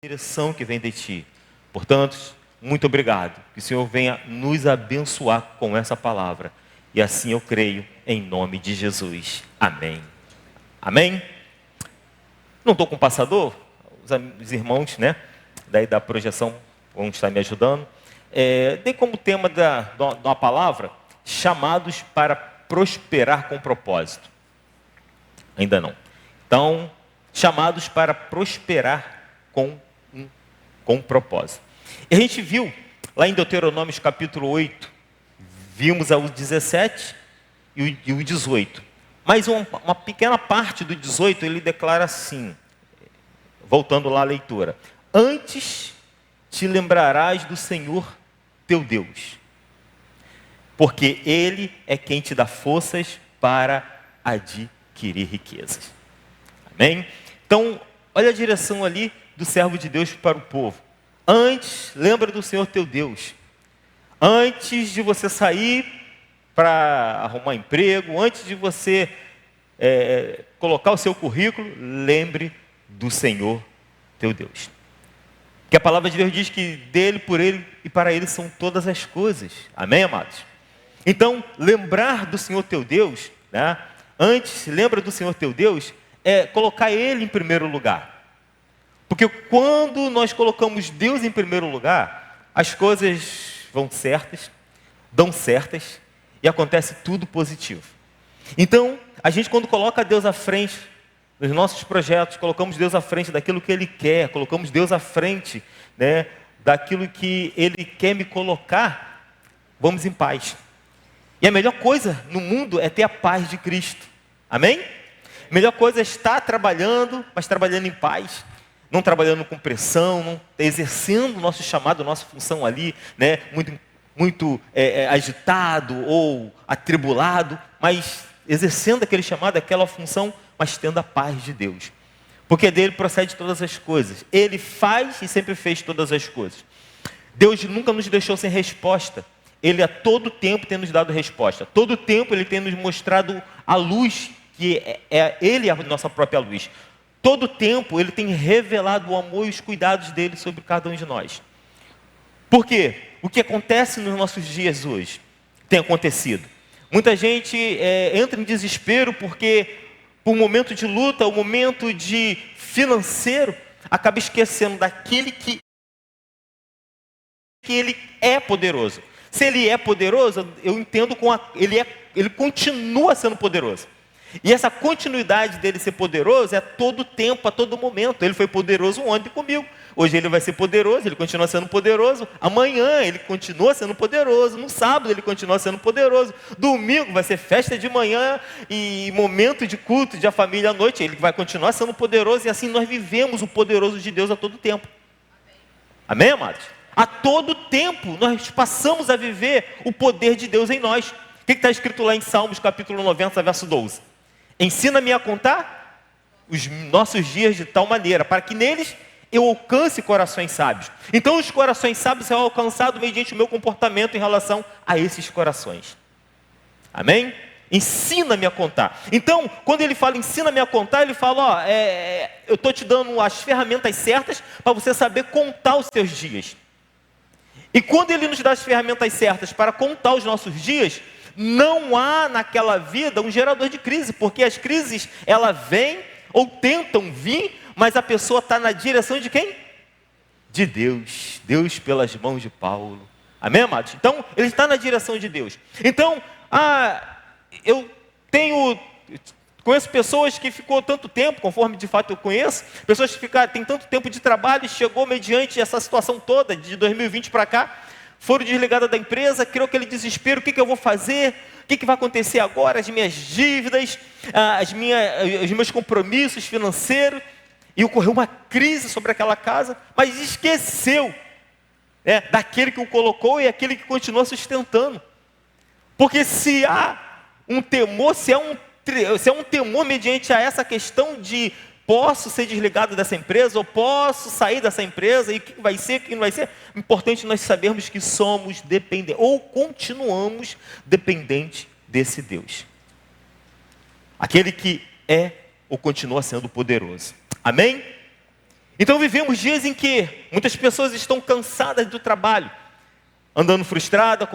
direção que vem de ti. Portanto, muito obrigado. Que o Senhor venha nos abençoar com essa palavra. E assim eu creio, em nome de Jesus. Amém. Amém? Não estou com o passador? Os irmãos, né? Daí da projeção vão estar me ajudando. Dei como tema da palavra, chamados para prosperar com propósito. Ainda não. Então, chamados para prosperar com propósito. E a gente viu, lá em Deuteronômio capítulo 8, vimos o 17 e o 18. Mas uma pequena parte do 18, ele declara assim, voltando lá à leitura. Antes te lembrarás do Senhor teu Deus, porque Ele é quem te dá forças para adquirir riquezas. Amém? Então, olha a direção ali do servo de Deus para o povo. Antes, lembra do Senhor teu Deus. Antes de você sair para arrumar emprego, antes de você colocar o seu currículo, lembre do Senhor teu Deus. Que a palavra de Deus diz que dele, por ele e para ele são todas as coisas. Amém, amados? Então, lembrar do Senhor teu Deus, né? Antes, lembra do Senhor teu Deus, é colocar Ele em primeiro lugar. Porque quando nós colocamos Deus em primeiro lugar, as coisas vão certas, dão certas e acontece tudo positivo. Então, a gente quando coloca Deus à frente nos nossos projetos, colocamos Deus à frente daquilo que Ele quer, colocamos Deus à frente, né, daquilo que Ele quer me colocar, vamos em paz. E a melhor coisa no mundo é ter a paz de Cristo. Amém? A melhor coisa é estar trabalhando, mas trabalhando em paz. Não trabalhando com pressão, não exercendo o nosso chamado, a nossa função ali, né, muito agitado ou atribulado, mas exercendo aquele chamado, aquela função, mas tendo a paz de Deus. Porque dele procede todas as coisas. Ele faz e sempre fez todas as coisas. Deus nunca nos deixou sem resposta. Ele a todo tempo tem nos dado resposta. Todo tempo Ele tem nos mostrado a luz, que Ele é a nossa própria luz. Todo tempo Ele tem revelado o amor e os cuidados dEle sobre cada um de nós. Por quê? O que acontece nos nossos dias hoje tem acontecido. Muita gente entra em desespero porque, por um momento de luta, um momento de financeiro, acaba esquecendo daquele que Ele é poderoso. Se Ele é poderoso, eu entendo Ele continua sendo poderoso. E essa continuidade dele ser poderoso é a todo tempo, a todo momento. Ele foi poderoso ontem comigo. Hoje Ele vai ser poderoso, Ele continua sendo poderoso. Amanhã Ele continua sendo poderoso. No sábado Ele continua sendo poderoso. Domingo vai ser festa de manhã e momento de culto de família à noite. Ele vai continuar sendo poderoso e assim nós vivemos o poderoso de Deus a todo tempo. Amém, amados? A todo tempo nós passamos a viver o poder de Deus em nós. O que está escrito lá em Salmos capítulo 90, verso 12? Ensina-me a contar os nossos dias de tal maneira, para que neles eu alcance corações sábios. Então os corações sábios serão alcançados mediante o meu comportamento em relação a esses corações. Amém? Ensina-me a contar. Então, quando ele fala ensina-me a contar, ele fala, eu estou te dando as ferramentas certas para você saber contar os seus dias. E quando Ele nos dá as ferramentas certas para contar os nossos dias, não há naquela vida um gerador de crise, porque as crises, elas vêm ou tentam vir, mas a pessoa está na direção de quem? De Deus. Deus pelas mãos de Paulo. Amém, amados? Então, ele está na direção de Deus. Então, eu conheço pessoas que ficou tanto tempo, conforme de fato eu conheço, pessoas que têm tanto tempo de trabalho e chegou mediante essa situação toda, de 2020 para cá, foram desligadas da empresa, criou aquele desespero, o que eu vou fazer? O que vai acontecer agora? As minhas dívidas, os meus compromissos financeiros, e ocorreu uma crise sobre aquela casa, mas esqueceu daquele que o colocou e aquele que continua sustentando. Porque se há um temor, se é um temor mediante a essa questão de posso ser desligado dessa empresa, ou posso sair dessa empresa, e o que vai ser, o que não vai ser, é importante nós sabermos que somos dependentes, ou continuamos dependentes desse Deus. Aquele que é ou continua sendo poderoso. Amém? Então vivemos dias em que muitas pessoas estão cansadas do trabalho, andando frustrada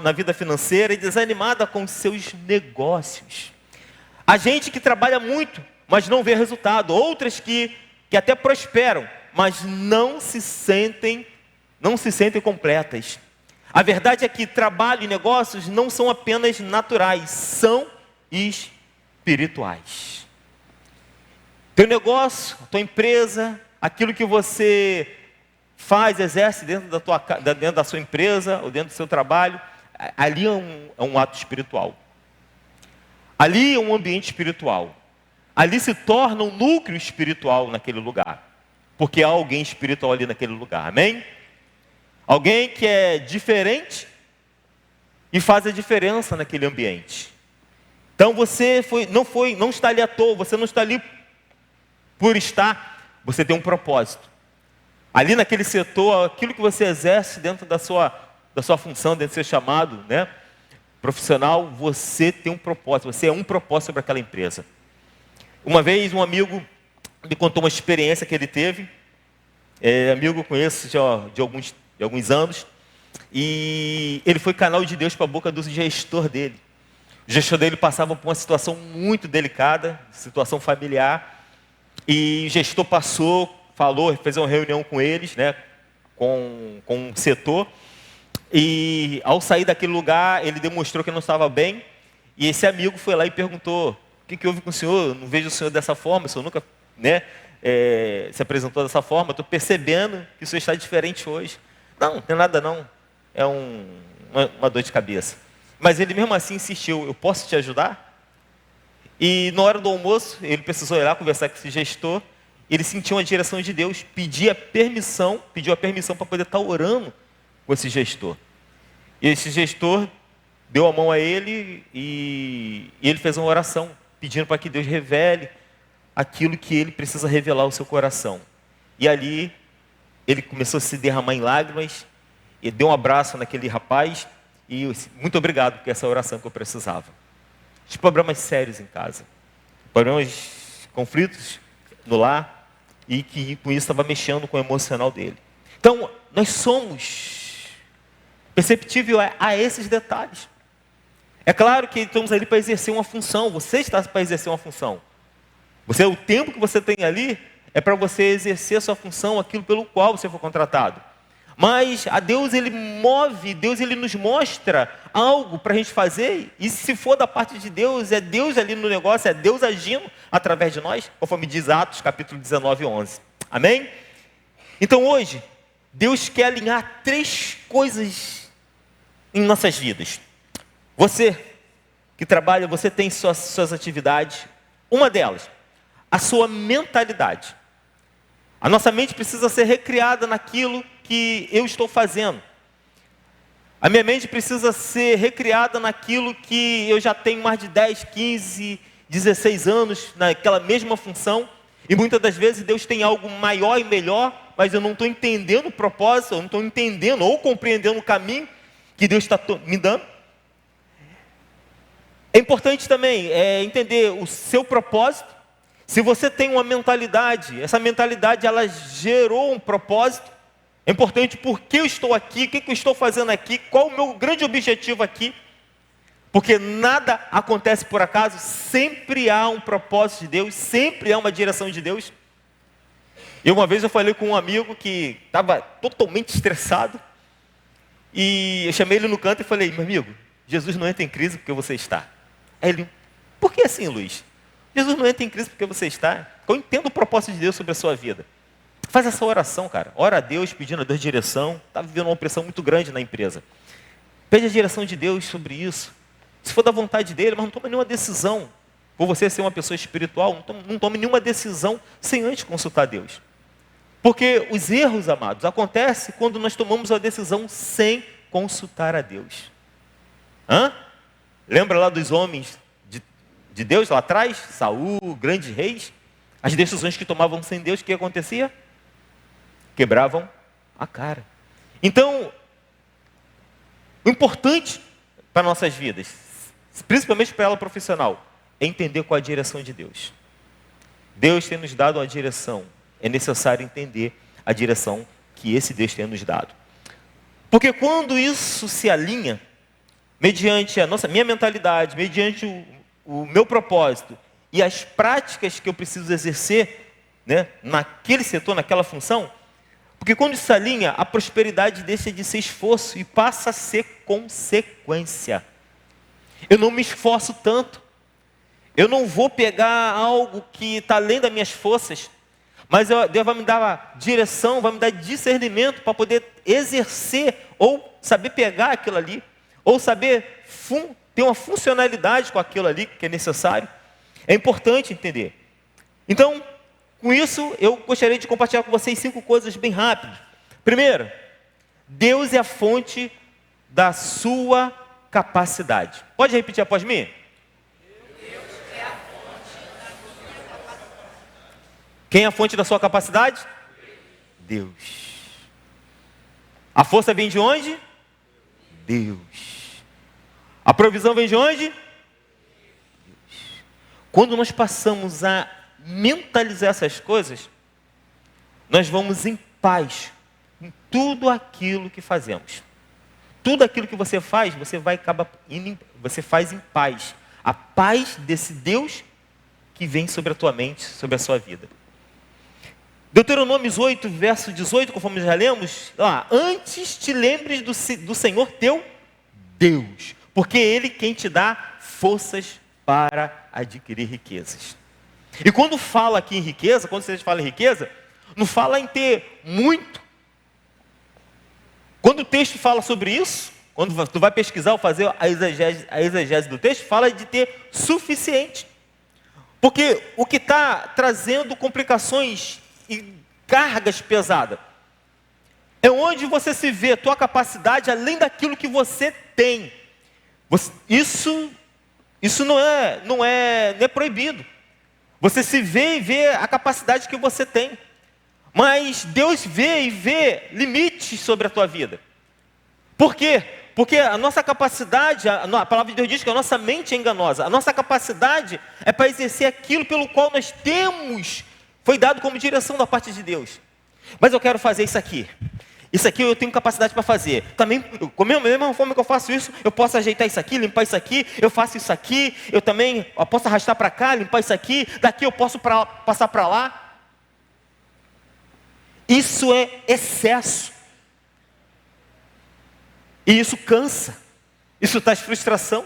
na vida financeira e desanimada com os seus negócios. Há gente que trabalha muito, mas não vê resultado. Outras que até prosperam, mas não se sentem completas. A verdade é que trabalho e negócios não são apenas naturais, são espirituais. Teu negócio, a tua empresa, aquilo que você faz, exerce dentro da sua empresa ou dentro do seu trabalho, ali é um ato espiritual. Ali é um ambiente espiritual. Ali se torna um núcleo espiritual naquele lugar. Porque há alguém espiritual ali naquele lugar, amém? Alguém que é diferente e faz a diferença naquele ambiente. Então você não está ali à toa, você não está ali por estar, você tem um propósito. Ali naquele setor, aquilo que você exerce dentro da sua função, dentro do seu chamado, né, profissional, você tem um propósito, você é um propósito sobre aquela empresa. Uma vez um amigo me contou uma experiência que ele teve, amigo conheço de alguns anos, e ele foi canal de Deus para a boca do gestor dele. O gestor dele passava por uma situação muito delicada, situação familiar, e o gestor falou, fez uma reunião com eles, né, com o setor, e ao sair daquele lugar, ele demonstrou que não estava bem, e esse amigo foi lá e perguntou: o que houve com o senhor? Eu não vejo o senhor dessa forma, o senhor nunca, né, se apresentou dessa forma, estou percebendo que o senhor está diferente hoje. Não tem nada não, é uma dor de cabeça. Mas ele mesmo assim insistiu: eu posso te ajudar? E na hora do almoço, ele precisou ir lá conversar com esse gestor, ele sentiu uma direção de Deus, pediu a permissão para poder estar orando com esse gestor. E esse gestor deu a mão a ele e ele fez uma oração, pedindo para que Deus revele aquilo que ele precisa revelar ao seu coração. E ali, ele começou a se derramar em lágrimas, e deu um abraço naquele rapaz, e eu disse: muito obrigado por essa oração que eu precisava. Os problemas sérios em casa, problemas, conflitos no lar, e que com isso estava mexendo com o emocional dele. Então, nós somos perceptível a esses detalhes. É claro que estamos ali para exercer uma função, você está para exercer uma função. O tempo que você tem ali é para você exercer a sua função, aquilo pelo qual você foi contratado. Mas a Deus, Ele move, Deus, Ele nos mostra algo para a gente fazer, e se for da parte de Deus, é Deus ali no negócio, é Deus agindo através de nós, conforme diz Atos, capítulo 19, 11. Amém? Então hoje, Deus quer alinhar 3 coisas em nossas vidas. Você que trabalha, você tem suas atividades, uma delas, a sua mentalidade. A nossa mente precisa ser recriada naquilo que eu estou fazendo. A minha mente precisa ser recriada naquilo que eu já tenho mais de 10, 15, 16 anos, naquela mesma função. E muitas das vezes Deus tem algo maior e melhor, mas eu não estou entendendo o propósito, eu não estou entendendo ou compreendendo o caminho que Deus está me dando. É importante também entender o seu propósito. Se você tem uma mentalidade, essa mentalidade ela gerou um propósito. É importante por que eu estou aqui, o que eu estou fazendo aqui, qual o meu grande objetivo aqui. Porque nada acontece por acaso, sempre há um propósito de Deus, sempre há uma direção de Deus. E uma vez eu falei com um amigo que estava totalmente estressado, e eu chamei ele no canto e falei: meu amigo, Jesus não entra em crise porque você está. Aí ele: por que assim, Luiz? Jesus não entra em crise porque você está. Eu entendo o propósito de Deus sobre a sua vida. Faz essa oração, cara. Ora a Deus, pedindo a Deus direção. Está vivendo uma pressão muito grande na empresa. Pede a direção de Deus sobre isso. Se for da vontade dele, mas não tome nenhuma decisão. Por você ser uma pessoa espiritual, não tome nenhuma decisão sem antes consultar Deus. Porque os erros, amados, acontecem quando nós tomamos a decisão sem consultar a Deus. Lembra lá dos homens de Deus lá atrás? Saul, grandes reis. As decisões que tomavam sem Deus, o que acontecia? Quebravam a cara. Então, o importante para nossas vidas, principalmente para ela profissional, é entender qual é a direção de Deus. Deus tem nos dado uma direção. é necessário entender a direção que esse Deus tem nos dado. Porque quando isso se alinha, mediante minha mentalidade, mediante o meu propósito e as práticas que eu preciso exercer, né, naquele setor, naquela função, porque quando isso se alinha, a prosperidade deixa de ser esforço e passa a ser consequência. Eu não me esforço tanto, eu não vou pegar algo que está além das minhas forças, mas Deus vai me dar direção, vai me dar discernimento para poder exercer ou saber pegar aquilo ali, ou saber ter uma funcionalidade com aquilo ali que é necessário. É importante entender. Então, com isso, eu gostaria de compartilhar com vocês 5 coisas bem rápidas. Primeiro, Deus é a fonte da sua capacidade. Pode repetir após mim? Quem é a fonte da sua capacidade? Deus. A força vem de onde? Deus. A provisão vem de onde? Deus. Quando nós passamos a mentalizar essas coisas, nós vamos em paz em tudo aquilo que fazemos. Tudo aquilo que você faz, você faz em paz. A paz desse Deus que vem sobre a tua mente, sobre a sua vida. Deuteronômio 8, verso 18, conforme já lemos, antes te lembres do Senhor teu Deus, porque é Ele quem te dá forças para adquirir riquezas. E quando fala aqui em riqueza, quando você fala em riqueza, não fala em ter muito. Quando o texto fala sobre isso, quando tu vai pesquisar ou fazer a exegese do texto, fala de ter suficiente. Porque o que está trazendo complicações e cargas pesadas é onde você se vê, a tua capacidade além daquilo que você tem. Isso não é proibido. Você se vê e vê a capacidade que você tem. Mas Deus vê e vê limites sobre a tua vida. Por quê? Porque a nossa capacidade, a palavra de Deus diz que a nossa mente é enganosa. A nossa capacidade é para exercer aquilo pelo qual nós temos, foi dado como direção da parte de Deus. Mas eu quero fazer isso aqui. Isso aqui eu tenho capacidade para fazer. Também, da mesma forma que eu faço isso, eu posso ajeitar isso aqui, limpar isso aqui, eu faço isso aqui, eu posso arrastar para cá, limpar isso aqui, daqui eu posso passar para lá. Isso é excesso. E isso cansa. Isso traz frustração.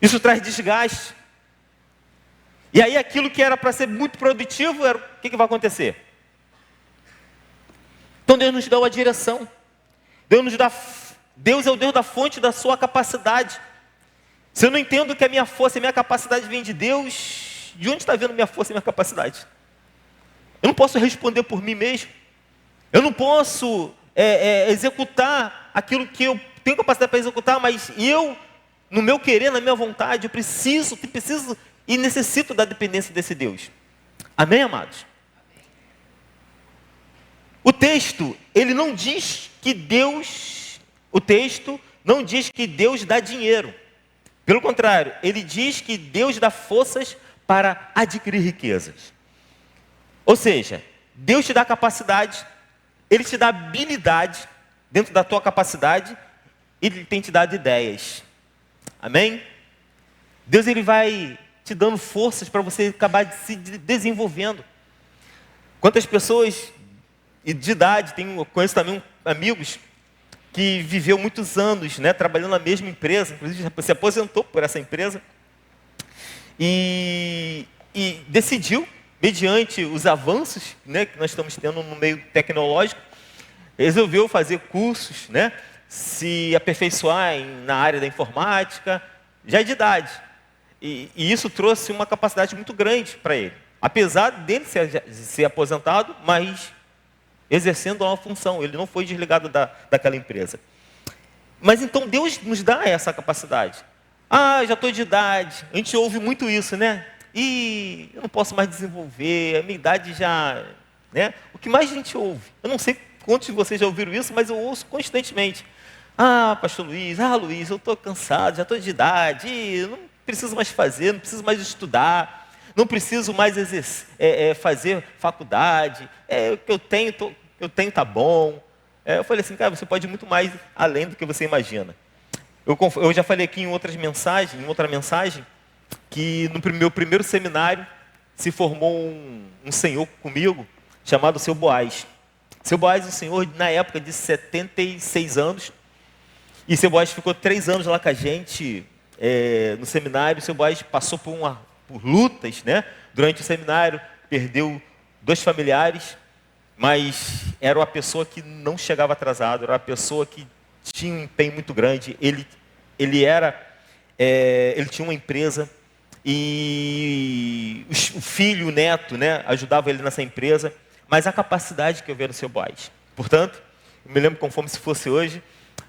Isso traz desgaste. E aí aquilo que era para ser muito produtivo, o que vai acontecer? Então Deus nos dá uma direção. Deus é o Deus da fonte da sua capacidade. Se eu não entendo que a minha força e a minha capacidade vem de Deus, de onde está vindo minha força e minha capacidade? Eu não posso responder por mim mesmo. Eu não posso executar aquilo que eu tenho capacidade para executar, mas eu, no meu querer, na minha vontade, eu preciso e necessito da dependência desse Deus. Amém, amados? O texto, ele não diz que Deus dá dinheiro. Pelo contrário, ele diz que Deus dá forças para adquirir riquezas. Ou seja, Deus te dá capacidade, Ele te dá habilidade dentro da tua capacidade, Ele tem te dado ideias. Amém? Deus, Ele vai te dando forças para você acabar se desenvolvendo. Quantas pessoas de idade, conheço também amigos que viveu muitos anos, né, trabalhando na mesma empresa, inclusive se aposentou por essa empresa, e decidiu, mediante os avanços, né, que nós estamos tendo no meio tecnológico, resolveu fazer cursos, né, se aperfeiçoar na área da informática, já de idade. E isso trouxe uma capacidade muito grande para ele. Apesar dele ser aposentado, mas exercendo uma função. Ele não foi desligado daquela empresa. Mas então Deus nos dá essa capacidade. Já estou de idade. A gente ouve muito isso, né? Eu não posso mais desenvolver, a minha idade já... né? O que mais a gente ouve? Eu não sei quantos de vocês já ouviram isso, mas eu ouço constantemente. Pastor Luiz, Luiz, eu estou cansado, já estou de idade, não preciso mais fazer, não preciso mais estudar, não preciso mais fazer faculdade, o que eu tenho tá bom. Eu falei assim, cara, você pode ir muito mais além do que você imagina. Eu já falei aqui em outra mensagem, que no meu primeiro seminário se formou um senhor comigo, chamado Seu Boaz. Seu Boaz, um senhor na época de 76 anos, e Seu Boaz ficou 3 anos lá com a gente no seminário. Seu Boaz passou por lutas, né? Durante o seminário, perdeu 2 familiares, mas era uma pessoa que não chegava atrasado, era uma pessoa que tinha um empenho muito grande. Ele tinha uma empresa e o filho, o neto, né, ajudava ele nessa empresa, mas a capacidade que eu vi no Seu Boaz. Portanto, eu me lembro conforme se fosse hoje,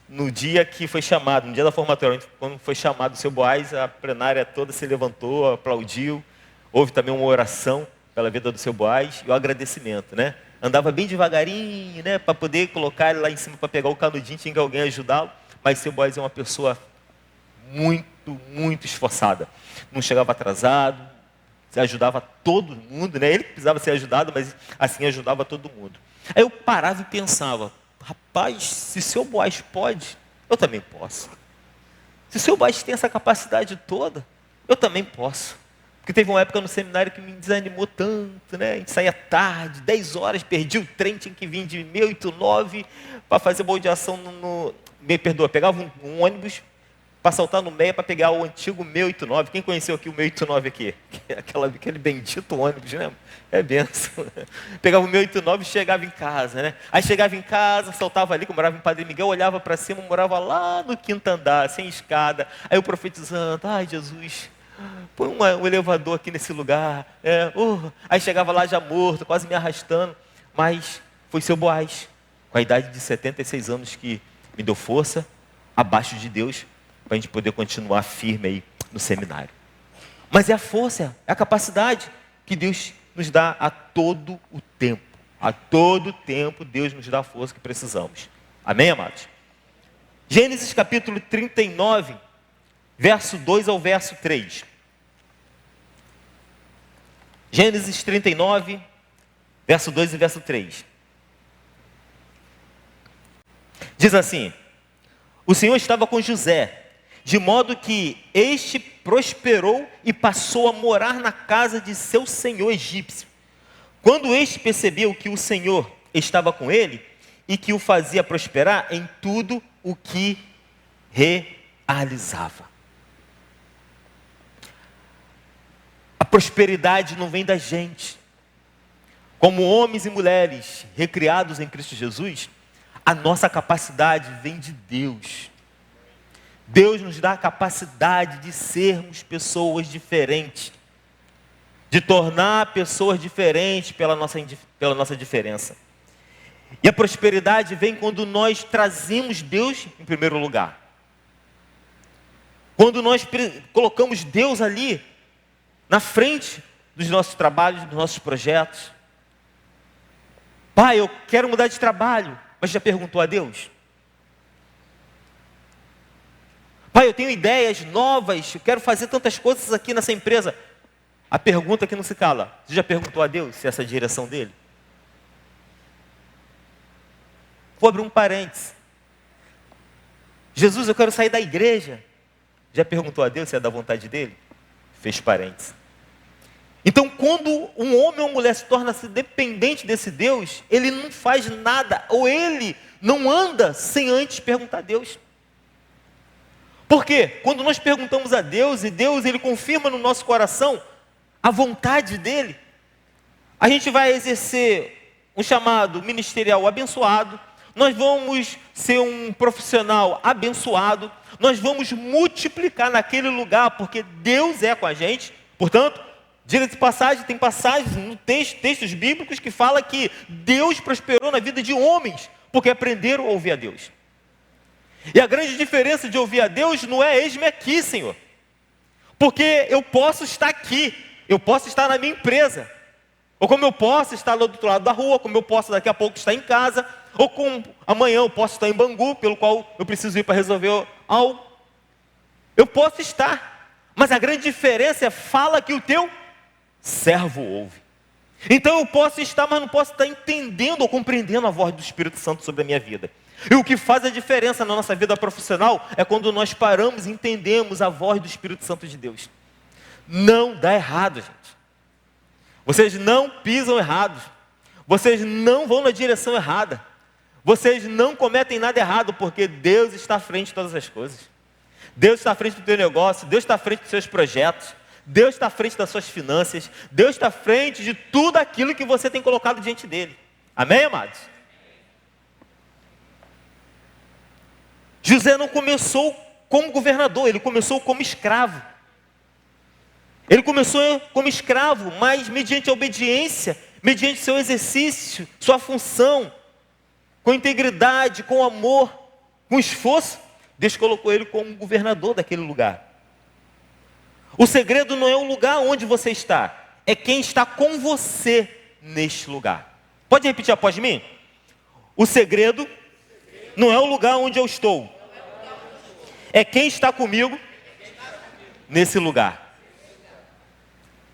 no dia que foi chamado, no dia da formatura, quando foi chamado o Seu Boaz, a plenária toda se levantou, aplaudiu, houve também uma oração pela vida do Seu Boaz e o agradecimento, né? Andava bem devagarinho, né, para poder colocar ele lá em cima para pegar o canudinho, tinha que alguém ajudá-lo, mas Seu Boaz é uma pessoa muito, muito esforçada. Não chegava atrasado, ajudava todo mundo, né? Ele precisava ser ajudado, mas assim ajudava todo mundo. Aí eu parava e pensava, rapaz, se Seu Boaz pode, eu também posso. Se Seu Boaz tem essa capacidade toda, eu também posso. Porque teve uma época no seminário que me desanimou tanto, né? A gente saía tarde, 10 horas, perdi o trem, tinha que vir de 689 para fazer baldeação pegava um ônibus para saltar no Meia para pegar o antigo 689. Quem conheceu aqui o 689 aqui? Aquele bendito ônibus, né? É benção. Pegava o 689 e chegava em casa, né? Aí chegava em casa, saltava ali, que eu morava em Padre Miguel, olhava para cima, morava lá no 5º andar, sem escada. Aí eu profetizando, ai Jesus, põe um elevador aqui nesse lugar. Aí chegava lá já morto, quase me arrastando. Mas foi Seu Boaz, com a idade de 76 anos, que me deu força, abaixo de Deus, para a gente poder continuar firme aí no seminário. Mas é a força, é a capacidade que Deus nos dá a todo o tempo. A todo tempo Deus nos dá a força que precisamos. Amém, amados? Gênesis capítulo 39, verso 2 ao verso 3. Gênesis 39, verso 2 e verso 3. Diz assim: o Senhor estava com José, de modo que este prosperou e passou a morar na casa de seu senhor egípcio. Quando este percebeu que o Senhor estava com ele e que o fazia prosperar em tudo o que realizava. A prosperidade não vem da gente. Como homens e mulheres recriados em Cristo Jesus, a nossa capacidade vem de Deus. Deus nos dá a capacidade de sermos pessoas diferentes, de tornar pessoas diferentes pela nossa diferença. E a prosperidade vem quando nós trazemos Deus em primeiro lugar. Quando nós colocamos Deus ali, na frente dos nossos trabalhos, dos nossos projetos. Pai, eu quero mudar de trabalho, mas já perguntou a Deus? Pai, eu tenho ideias novas, eu quero fazer tantas coisas aqui nessa empresa. A pergunta que não se cala, você já perguntou a Deus se essa é a direção dele? Vou abrir um parênteses. Jesus, eu quero sair da igreja. Já perguntou a Deus se é da vontade dele? Fez parênteses. Então, quando um homem ou mulher se torna-se dependente desse Deus, ele não faz nada, ou ele não anda sem antes perguntar a Deus. Por quê? Quando nós perguntamos a Deus, e Deus ele confirma no nosso coração a vontade dele, a gente vai exercer um chamado ministerial abençoado, nós vamos ser um profissional abençoado, nós vamos multiplicar naquele lugar, porque Deus é com a gente. Portanto, diga de passagem, tem passagens no textos bíblicos que fala que Deus prosperou na vida de homens, porque aprenderam a ouvir a Deus. E a grande diferença de ouvir a Deus não é eis-me aqui, Senhor. Porque eu posso estar aqui, eu posso estar na minha empresa, ou como eu posso estar lá do outro lado da rua, como eu posso daqui a pouco estar em casa, ou como amanhã eu posso estar em Bangu, pelo qual eu preciso ir para resolver algo. Eu posso estar, mas a grande diferença é fala que o teu servo ouve. Então eu posso estar, mas não posso estar entendendo ou compreendendo a voz do Espírito Santo sobre a minha vida. E o que faz a diferença na nossa vida profissional é quando nós paramos e entendemos a voz do Espírito Santo de Deus. Não dá errado, gente. Vocês não pisam errado. Vocês não vão na direção errada. Vocês não cometem nada errado, porque Deus está à frente de todas as coisas. Deus está à frente do teu negócio, Deus está à frente dos seus projetos, Deus está à frente das suas finanças, Deus está à frente de tudo aquilo que você tem colocado diante dele. Amém, amados? José não começou como governador, ele começou como escravo. Ele começou como escravo, mas mediante a obediência, mediante seu exercício, sua função, com integridade, com amor, com esforço, Deus colocou ele como governador daquele lugar. O segredo não é o lugar onde você está, é quem está com você neste lugar. Pode repetir após mim? O segredo não é o lugar onde eu estou, é quem está comigo nesse lugar.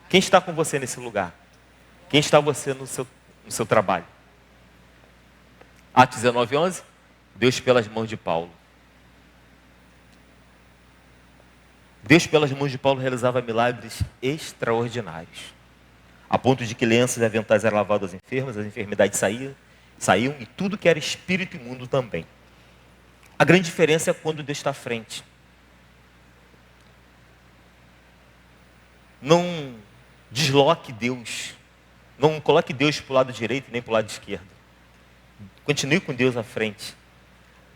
Quem está com você nesse lugar? Quem está você no seu trabalho? Atos 19:11, Deus pelas mãos de Paulo. Deus pelas mãos de Paulo realizava milagres extraordinários, a ponto de que lenços e aventais eram lavados aos enfermos, as enfermidades saíam e tudo que era espírito imundo também. A grande diferença é quando Deus está à frente. Não desloque Deus, não coloque Deus para o lado direito nem para o lado esquerdo. Continue com Deus à frente.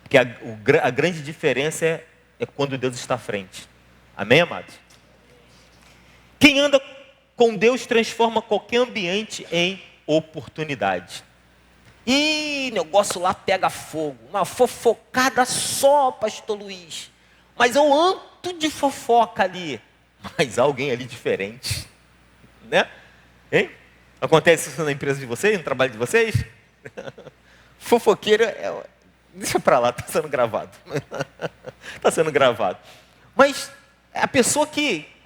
Porque a grande diferença é quando Deus está à frente. Amém, amados? Quem anda com Deus transforma qualquer ambiente em oportunidade. E negócio lá pega fogo. Uma fofocada só, pastor Luiz. Mas eu ando de fofoca ali. Mas há alguém ali diferente. Né? Hein? Acontece isso na empresa de vocês, no trabalho de vocês? Fofoqueiro deixa pra lá, está sendo gravado. Está sendo gravado. Mas a pessoa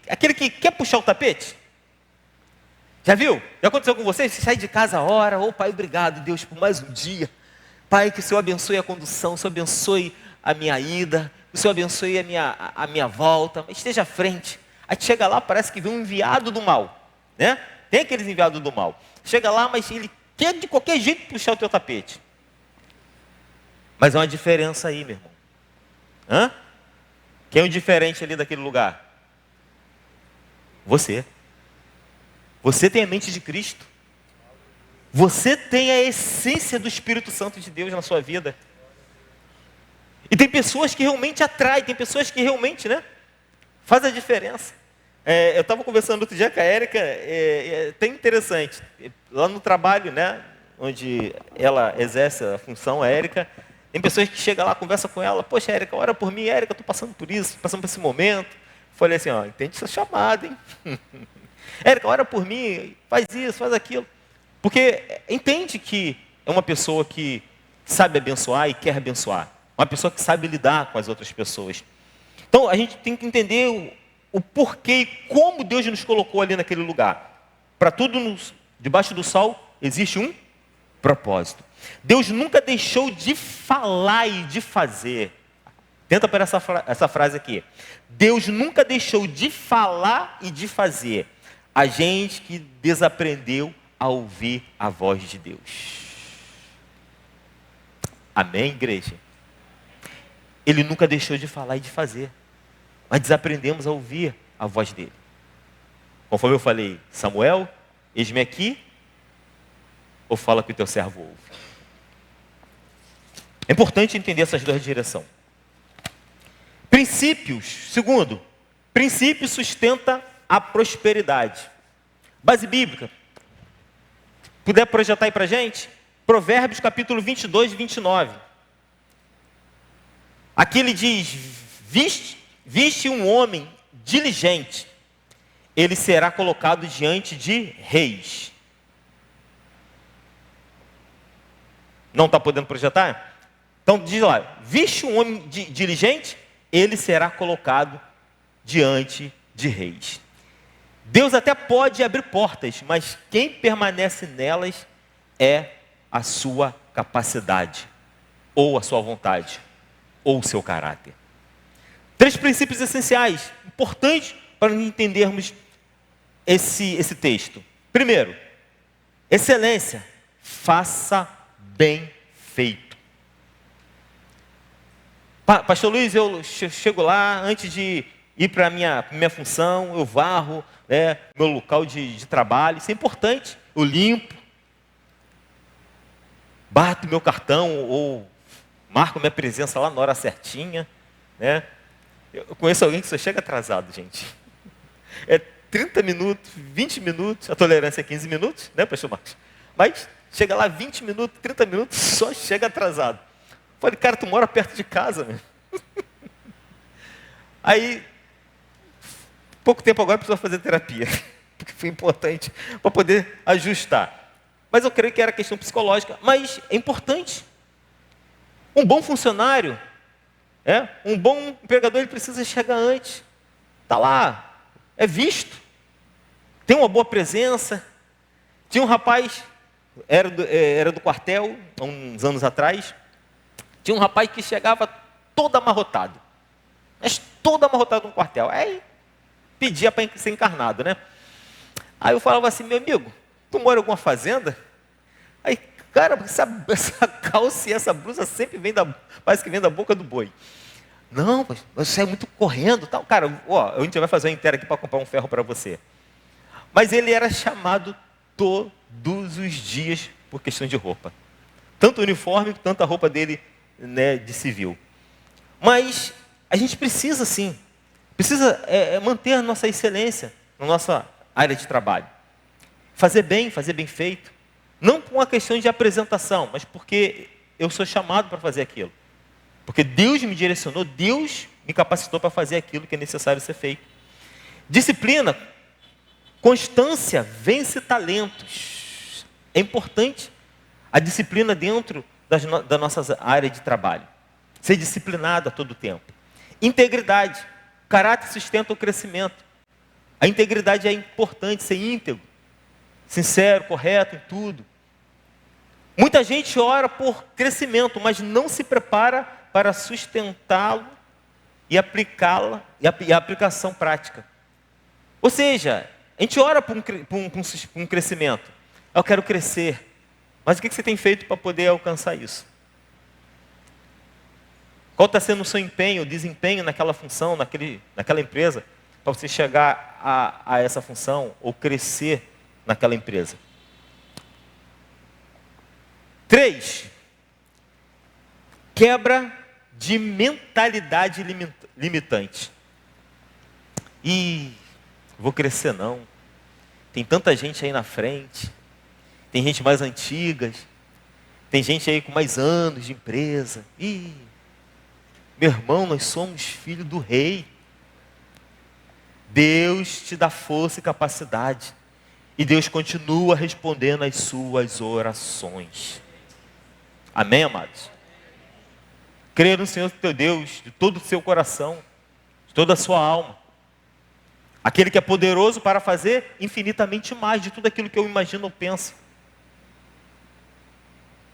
aquele que quer puxar o tapete. Já viu? Já aconteceu com vocês? Você sai de casa a hora, Pai, obrigado Deus por mais um dia. Pai, que o Senhor abençoe a condução, o Senhor abençoe a minha ida, o Senhor abençoe a minha volta, mas esteja à frente. Aí chega lá, parece que vem um enviado do mal, né? Tem aqueles enviados do mal. Chega lá, mas ele quer de qualquer jeito puxar o teu tapete. Mas há uma diferença aí, meu irmão. Hã? Quem é o diferente ali daquele lugar? Você. Você tem a mente de Cristo. Você tem a essência do Espírito Santo de Deus na sua vida. E tem pessoas que realmente atraem, tem pessoas que realmente, né, faz a diferença. Eu estava conversando outro dia com a Érica, é até interessante. Lá no trabalho, né, onde ela exerce a função, a Érica, tem pessoas que chegam lá, conversam com ela, poxa, Érica, ora por mim, Érica, eu estou passando por isso, passando por esse momento. Falei assim, entende essa chamada, hein? Érica, ora por mim, faz isso, faz aquilo. Porque entende que é uma pessoa que sabe abençoar e quer abençoar. Uma pessoa que sabe lidar com as outras pessoas. Então, a gente tem que entender o porquê e como Deus nos colocou ali naquele lugar. Para tudo debaixo do sol existe um propósito. Deus nunca deixou de falar e de fazer. Tenta pegar essa frase aqui. Deus nunca deixou de falar e de fazer. A gente que desaprendeu a ouvir a voz de Deus. Amém, igreja? Ele nunca deixou de falar e de fazer. Mas desaprendemos a ouvir a voz dele. Conforme eu falei, Samuel, eis-me aqui, ou fala que o teu servo ouve. É importante entender essas duas direções. Princípios. Segundo, princípio sustenta a prosperidade. Base bíblica. Puder projetar aí para a gente? Provérbios capítulo 22, 29. Aqui ele diz, viste um homem diligente, ele será colocado diante de reis. Não está podendo projetar? Então diz lá, viste um homem diligente, ele será colocado diante de reis. Deus até pode abrir portas, mas quem permanece nelas é a sua capacidade, ou a sua vontade, ou o seu caráter. 3 princípios essenciais, importantes para entendermos esse texto. Primeiro, excelência, faça bem feito. Pastor Luiz, eu chego lá, antes de ir para a minha função, eu varro, meu local de trabalho, isso é importante, eu limpo, bato meu cartão ou marco minha presença lá na hora certinha, né? Eu conheço alguém que só chega atrasado, gente. É 30 minutos, 20 minutos, a tolerância é 15 minutos, né, pastor Marcos? Mas chega lá 20 minutos, 30 minutos, só chega atrasado. Falei, cara, tu mora perto de casa, né? Aí, pouco tempo agora precisa fazer terapia, porque foi importante para poder ajustar. Mas eu creio que era questão psicológica, mas é importante. Um bom funcionário, um bom empregador, ele precisa chegar antes. Está lá, é visto, tem uma boa presença. Tinha um rapaz, era do quartel, há uns anos atrás, tinha um rapaz que chegava todo amarrotado, mas todo amarrotado no quartel. Aí pedia para ser encarnado, né? Aí eu falava assim, meu amigo, tu mora em alguma fazenda? Aí, cara, essa calça e essa blusa sempre parece que vem da boca do boi. Não, mas você é muito correndo, tal. Cara, a gente vai fazer uma inteira aqui para comprar um ferro para você. Mas ele era chamado todos os dias por questão de roupa. Tanto o uniforme, tanto a roupa dele, né, de civil. Mas a gente precisa sim, manter a nossa excelência na nossa área de trabalho. Fazer bem feito. Não por uma questão de apresentação, mas porque eu sou chamado para fazer aquilo. Porque Deus me direcionou, Deus me capacitou para fazer aquilo que é necessário ser feito. Disciplina, constância vence talentos. É importante a disciplina dentro da nossa área de trabalho. Ser disciplinado a todo tempo. Integridade, caráter sustenta o crescimento. A integridade é importante, ser íntegro, sincero, correto em tudo. Muita gente ora por crescimento, mas não se prepara para sustentá-lo e aplicá-la, e a aplicação prática. Ou seja, a gente ora por um crescimento. Eu quero crescer. Mas o que você tem feito para poder alcançar isso? Qual está sendo o seu empenho, o desempenho naquela função, naquela empresa, para você chegar a essa função ou crescer naquela empresa? 3. Quebra de mentalidade limitante. Vou crescer não. Tem tanta gente aí na frente. Tem gente mais antiga. Tem gente aí com mais anos de empresa. Meu irmão, nós somos filhos do rei. Deus te dá força e capacidade. E Deus continua respondendo às suas orações. Amém, amados? Creia no Senhor teu Deus de todo o seu coração, de toda a sua alma. Aquele que é poderoso para fazer infinitamente mais de tudo aquilo que eu imagino ou penso.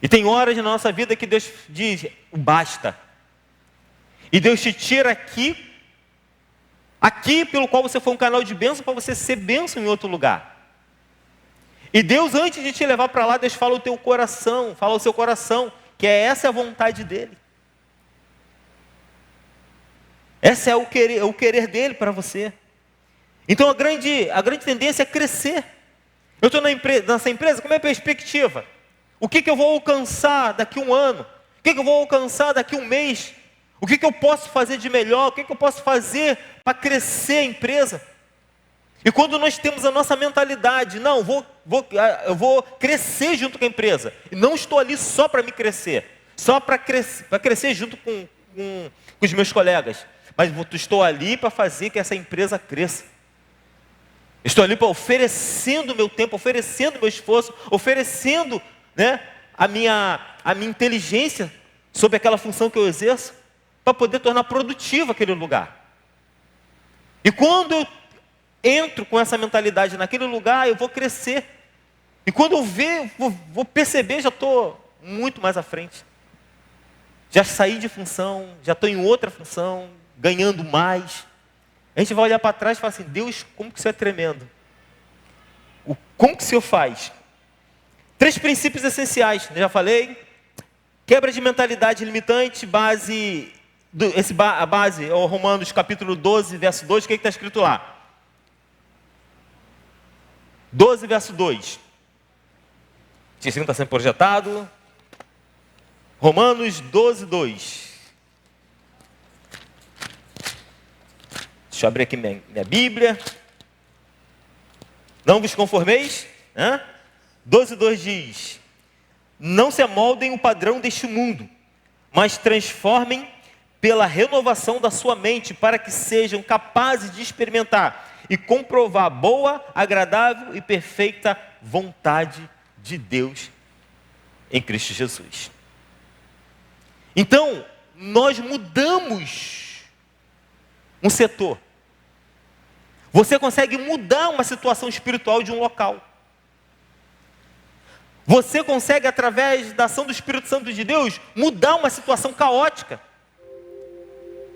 E tem horas na nossa vida que Deus diz, basta. E Deus te tira aqui pelo qual você foi um canal de bênção, para você ser bênção em outro lugar. E Deus, antes de te levar para lá, Deus fala o teu coração, fala o seu coração, que essa é a vontade dele. Essa é o querer dele para você. Então a grande tendência é crescer. Eu estou nessa empresa com a minha perspectiva. O que eu vou alcançar daqui a um ano? O que eu vou alcançar daqui a um mês? O que eu posso fazer de melhor? O que eu posso fazer para crescer a empresa? E quando nós temos a nossa mentalidade, não, eu vou crescer junto com a empresa. E não estou ali só para me crescer. Só para crescer junto com os meus colegas. Mas estou ali para fazer que essa empresa cresça. Estou ali para oferecendo o meu tempo, oferecendo o meu esforço, oferecendo, né, a minha inteligência sobre aquela função que eu exerço, para poder tornar produtivo aquele lugar. E quando eu entro com essa mentalidade naquele lugar, eu vou crescer. E quando eu ver, vou perceber, já estou muito mais à frente. Já saí de função, já estou em outra função, ganhando mais. A gente vai olhar para trás e falar assim, Deus, como que isso é tremendo? Como que o Senhor faz? 3 princípios essenciais, eu já falei. Quebra de mentalidade limitante, a base é o Romanos capítulo 12, verso 2, o que está escrito lá? 12, verso 2. Esse ensino está sendo projetado. Romanos 12, 2. Deixa eu abrir aqui minha Bíblia. Não vos conformeis. 12, 2 diz: não se amoldem o padrão deste mundo, mas transformem pela renovação da sua mente, para que sejam capazes de experimentar e comprovar a boa, agradável e perfeita vontade de Deus em Cristo Jesus. Então, nós mudamos um setor. Você consegue mudar uma situação espiritual de um local. Você consegue, através da ação do Espírito Santo de Deus, mudar uma situação caótica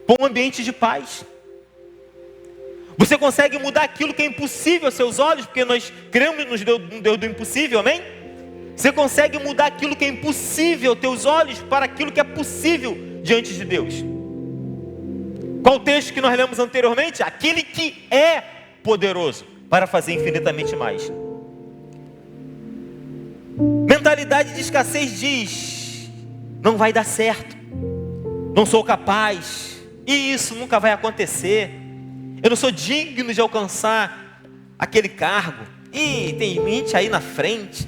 para um ambiente de paz. Você consegue mudar aquilo que é impossível aos seus olhos, porque nós cremos no Deus do impossível, amém? Você consegue mudar aquilo que é impossível aos teus olhos para aquilo que é possível diante de Deus. Qual o texto que nós lemos anteriormente? Aquele que é poderoso para fazer infinitamente mais. Mentalidade de escassez diz: não vai dar certo, não sou capaz, e isso nunca vai acontecer, eu não sou digno de alcançar aquele cargo, e tem gente aí na frente,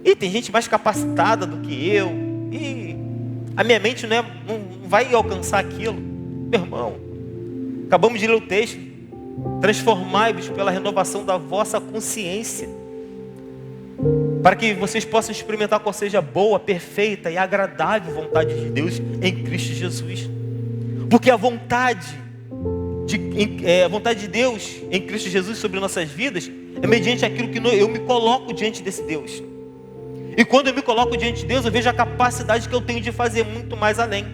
e tem gente mais capacitada do que eu, e a minha mente não vai alcançar aquilo. Meu irmão, acabamos de ler o texto: transformai-vos pela renovação da vossa consciência, para que vocês possam experimentar qual seja a boa, perfeita e agradável vontade de Deus em Cristo Jesus. Porque a vontade de Deus em Cristo Jesus sobre nossas vidas é mediante aquilo que eu me coloco diante desse Deus. E quando eu me coloco diante de Deus, eu vejo a capacidade que eu tenho de fazer muito mais além.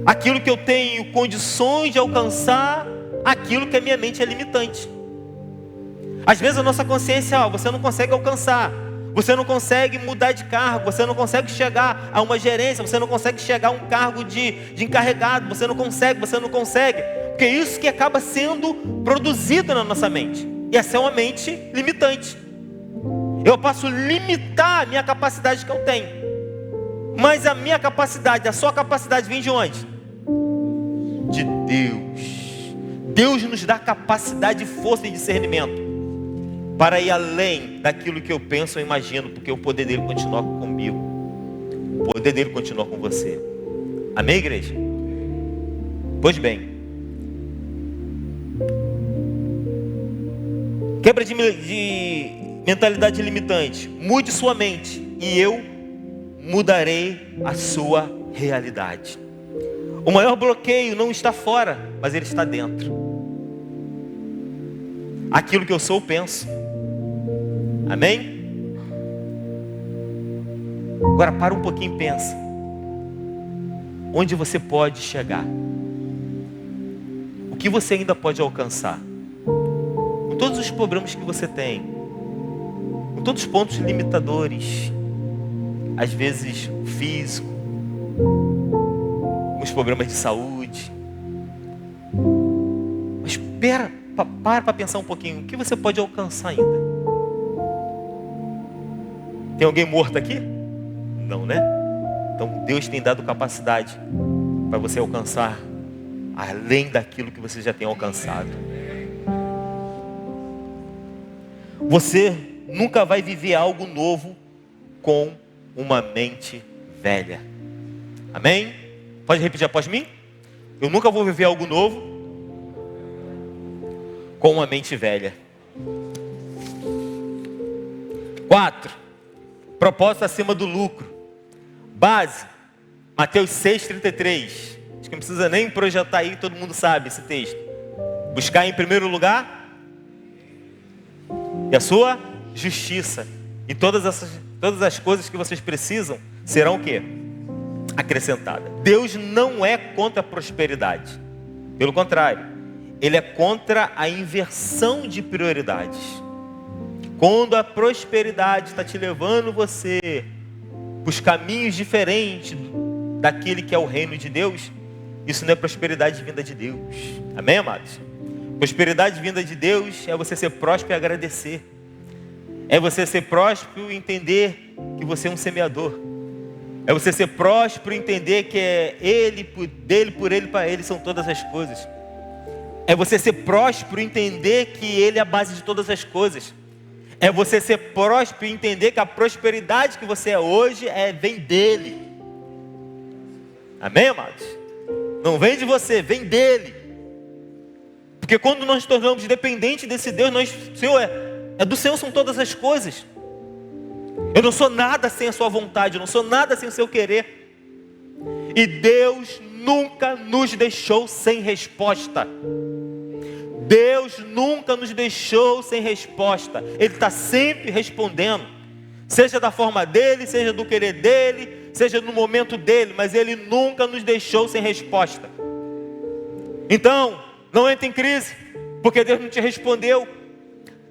Aquilo que eu tenho condições de alcançar, aquilo que a minha mente é limitante. Às vezes a nossa consciência, você não consegue alcançar, você não consegue mudar de cargo, você não consegue chegar a uma gerência, você não consegue chegar a um cargo de encarregado, você não consegue, porque é isso que acaba sendo produzido na nossa mente, e essa é uma mente limitante. Eu posso limitar a minha capacidade que eu tenho, mas a minha capacidade, a sua capacidade vem de onde? De Deus. Deus nos dá capacidade, força e discernimento para ir além daquilo que eu penso ou imagino, porque o poder dele continua comigo, o poder dele continua com você. Amém, igreja? Pois bem, quebra de mentalidade limitante. Mude sua mente e eu mudarei a sua realidade. O maior bloqueio não está fora, mas ele está dentro. Aquilo que eu sou, eu penso. Amém? Agora para um pouquinho e pensa. Onde você pode chegar? O que você ainda pode alcançar? Com todos os problemas que você tem, com todos os pontos limitadores, às vezes físico, os problemas de saúde. Mas para pensar um pouquinho, o que você pode alcançar ainda? Tem alguém morto aqui? Não, né? Então Deus tem dado capacidade para você alcançar além daquilo que você já tem alcançado. Você nunca vai viver algo novo com uma mente velha. Amém? Pode repetir após mim? Eu nunca vou viver algo novo com uma mente velha. 4. Propósito acima do lucro. Base, Mateus 6,33. Acho que não precisa nem projetar aí, todo mundo sabe esse texto. Buscar em primeiro lugar e a sua justiça. E todas as coisas que vocês precisam serão o quê? Acrescentadas. Deus não é contra a prosperidade. Pelo contrário, Ele é contra a inversão de prioridades. Quando a prosperidade está te levando você para os caminhos diferentes daquele que é o reino de Deus, isso não é prosperidade vinda de Deus. Amém, amados? Prosperidade vinda de Deus é você ser próspero e agradecer. É você ser próspero e entender que você é um semeador. É você ser próspero e entender que é Ele, dele, por Ele, para Ele são todas as coisas. É você ser próspero e entender que Ele é a base de todas as coisas. É você ser próspero e entender que a prosperidade que você é hoje vem dEle. Amém, amados? Não vem de você, vem dEle. Porque quando nós nos tornamos dependentes desse Deus, Senhor, do Senhor são todas as coisas. Eu não sou nada sem a sua vontade, eu não sou nada sem o seu querer. E Deus nunca nos deixou sem resposta. Deus nunca nos deixou sem resposta. Ele está sempre respondendo. Seja da forma dele, seja do querer dele, seja no momento dele. Mas Ele nunca nos deixou sem resposta. Então, não entre em crise, porque Deus não te respondeu.